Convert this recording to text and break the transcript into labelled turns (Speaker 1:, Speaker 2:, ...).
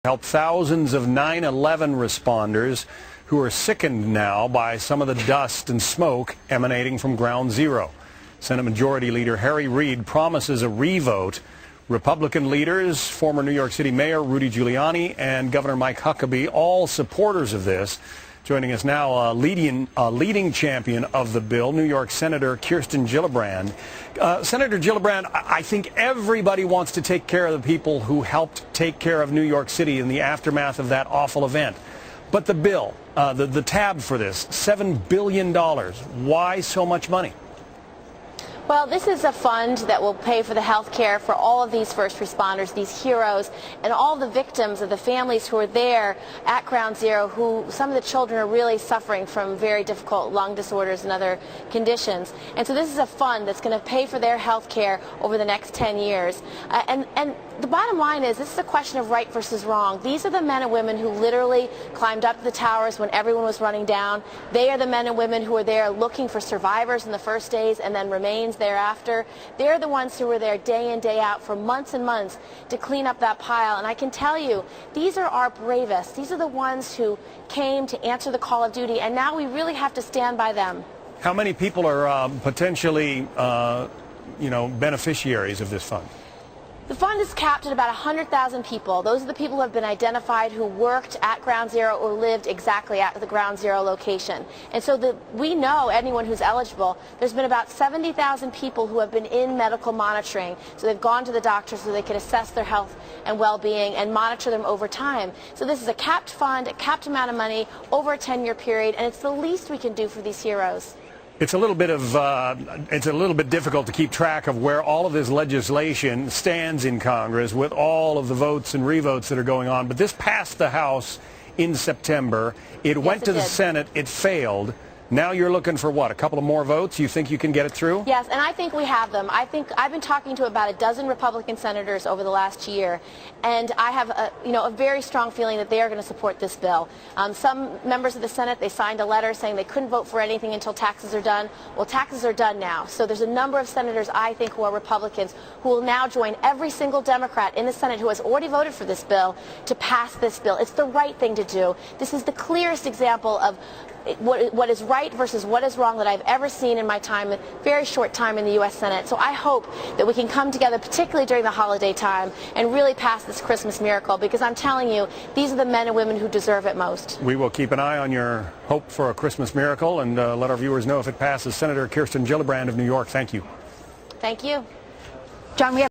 Speaker 1: Help thousands of 9/11 responders who are sickened now by some of the dust and smoke emanating from Ground Zero. Senate Majority Leader Harry Reid promises a revote. Republican leaders, former New York City Mayor Rudy Giuliani and Governor Mike Huckabee, all supporters of this. Joining us now, leading champion of the bill, New York Senator Kirsten Gillibrand. Senator Gillibrand, I think everybody wants to take care of the people who helped take care of New York City in the aftermath of that awful event. But the bill, the tab for this, $7 billion. Why so much money?
Speaker 2: Well, this is a fund that will pay for the health care for all of these first responders, these heroes, and all the victims of the families who are there at Ground Zero, who some of the children are really suffering from very difficult lung disorders and other conditions. And so this is a fund that's going to pay for their health care over the next 10 years. And the bottom line is, this is a question of right versus wrong. These are the men and women who literally climbed up the towers when everyone was running down. They are the men and women who are there looking for survivors in the first days and then remains thereafter. They're the ones who were there day in, day out for months and months to clean up that pile. And I can tell you, these are our bravest. These are the ones who came to answer the call of duty, and now we really have to stand by them.
Speaker 1: How many people are potentially, beneficiaries of this fund?
Speaker 2: The fund is capped at about 100,000 people. Those are the people who have been identified who worked at Ground Zero or lived exactly at the Ground Zero location. And so we know anyone who's eligible. There's been about 70,000 people who have been in medical monitoring. So they've gone to the doctor so they can assess their health and well-being and monitor them over time. So this is a capped fund, a capped amount of money over a 10-year period, and it's the least we can do for these heroes.
Speaker 1: It's a little bit difficult to keep track of where all of this legislation stands in Congress with all of the votes and revotes that are going on. But this passed the House in September. It went to the Senate. It failed. Now you're looking for what, a couple of more votes? You think you can get it through?
Speaker 2: Yes, and I think we have them. I've been talking to about a dozen Republican senators over the last year, and I have a very strong feeling that they are going to support this bill. Some members of the Senate, they signed a letter saying they couldn't vote for anything until taxes are done. Well, taxes are done now. So there's a number of senators, I think, who are Republicans who will now join every single Democrat in the Senate who has already voted for this bill to pass this bill. It's the right thing to do. This is the clearest example of what is right versus what is wrong that I've ever seen in my time, very short time in the U.S. Senate. So I hope that we can come together, particularly during the holiday time, and really pass this Christmas miracle, because I'm telling you, these are the men and women who deserve it most.
Speaker 1: We will keep an eye on your hope for a Christmas miracle and let our viewers know if it passes. Senator Kirsten Gillibrand of New York, thank you.
Speaker 2: Thank you.
Speaker 3: John, we have